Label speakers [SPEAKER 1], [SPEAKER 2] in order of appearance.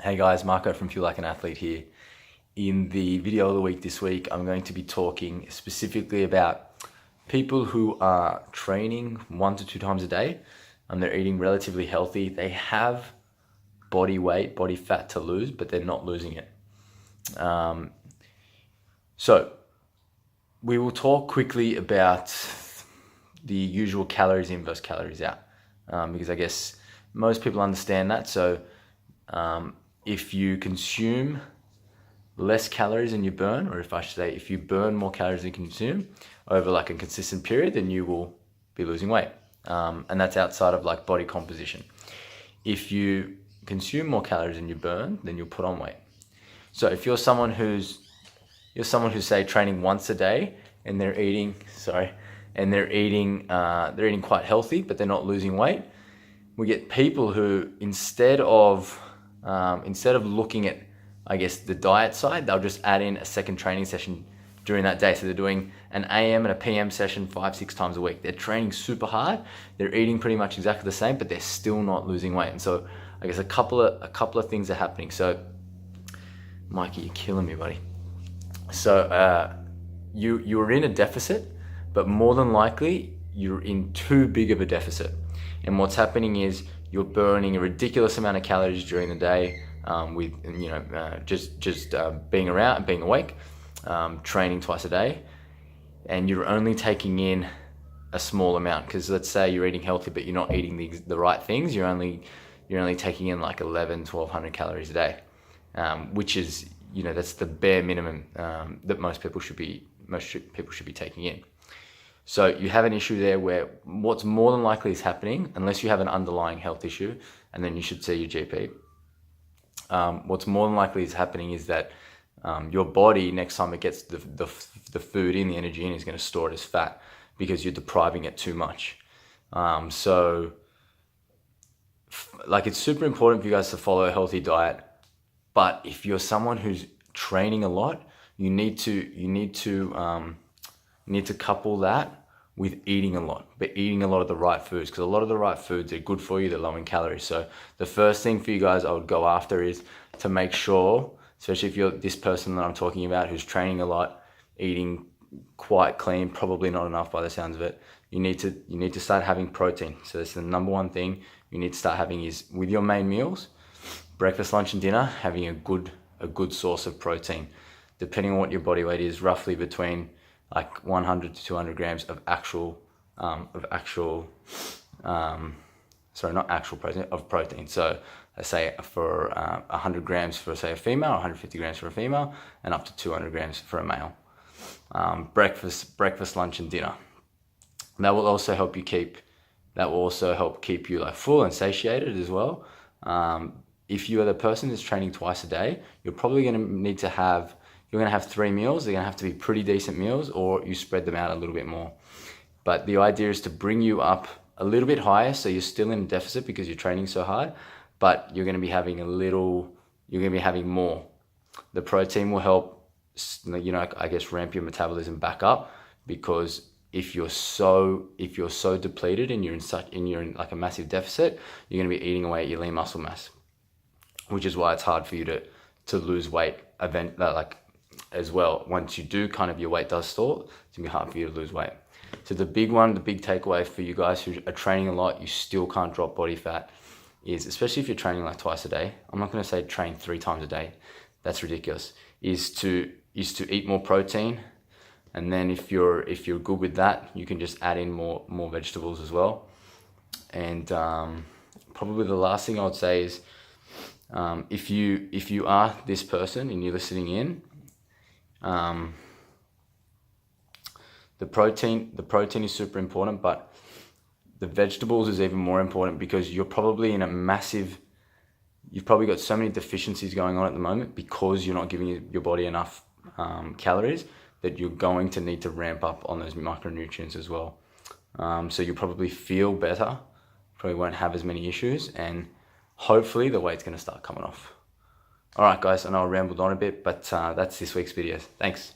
[SPEAKER 1] Hey guys, Marco from Fuel Like an Athlete here. In the video of the week this week, I'm going to be talking specifically about people who are training 1 to 2 times a day and they're eating relatively healthy. They have body weight, body fat to lose, but they're not losing it. So we will talk quickly about the usual calories in versus calories out, because I guess most people understand that. So if you consume less calories than you burn, or if I should say, if you burn more calories than you consume over like a consistent period, then you will be losing weight. And that's outside of like body composition. If you consume more calories than you burn, then you'll put on weight. So if you're someone who's say training once a day and they're eating quite healthy, but they're not losing weight, we get people who instead of looking at, I guess, the diet side, they'll just add in a second training session during that day. So they're doing an AM and a PM session 5-6 times a week. They're training super hard. They're eating pretty much exactly the same, but they're still not losing weight. And so I guess a couple of things are happening. So Mikey, you're killing me, buddy. So you're in a deficit, but more than likely you're in too big of a deficit. And what's happening is you're burning a ridiculous amount of calories during the day, with just being around, being awake, training twice a day, and you're only taking in a small amount. Because let's say you're eating healthy, but you're not eating the right things. You're only taking in like 1,100 calories a day, which is, that's the bare minimum that most people should be taking in. So you have an issue there where what's more than likely is happening, unless you have an underlying health issue, and then you should see your GP. What's more than likely is happening is that your body, next time it gets the food in, the energy in, is going to store it as fat because you're depriving it too much. So it's super important for you guys to follow a healthy diet. But if you're someone who's training a lot, you need to couple that with eating a lot, but eating a lot of the right foods, because a lot of the right foods are good for you, they're low in calories. So the first thing for you guys I would go after is to make sure, especially if you're this person that I'm talking about who's training a lot, eating quite clean, probably not enough by the sounds of it, you need to start having protein. So that's the number one thing you need to start having, is with your main meals, breakfast, lunch and dinner, having a good source of protein. Depending on what your body weight is, roughly between like 100 to 200 grams of protein. So let's say for 100 grams for, say, a female, 150 grams for a female, and up to 200 grams for a male. Breakfast, lunch and dinner. That will also help keep you like full and satiated as well. If you are the person that's training twice a day, you're probably going to have 3 meals. They're going to have to be pretty decent meals, or you spread them out a little bit more. But the idea is to bring you up a little bit higher, so you're still in a deficit because you're training so hard, but you're going to be having more. The protein will help, I guess, ramp your metabolism back up, because if you're so depleted and you're in like a massive deficit, you're going to be eating away at your lean muscle mass, which is why it's hard for you to lose weight as well. Once you do, your weight does store, it's gonna be hard for you to lose weight. So the big takeaway for you guys who are training a lot, you still can't drop body fat, is, especially if you're training like twice a day, I'm not gonna say train 3 times a day, that's ridiculous, is to eat more protein. And then if you're good with that, you can just add in more vegetables as well. And probably the last thing I would say is, if you are this person and you're listening in, the protein is super important, but the vegetables is even more important, because you've probably got so many deficiencies going on at the moment because you're not giving your body enough calories, that you're going to need to ramp up on those micronutrients as well. So you'll probably feel better, probably won't have as many issues, and hopefully the weight's going to start coming off. All right, guys, I know I rambled on a bit, but that's this week's video. Thanks.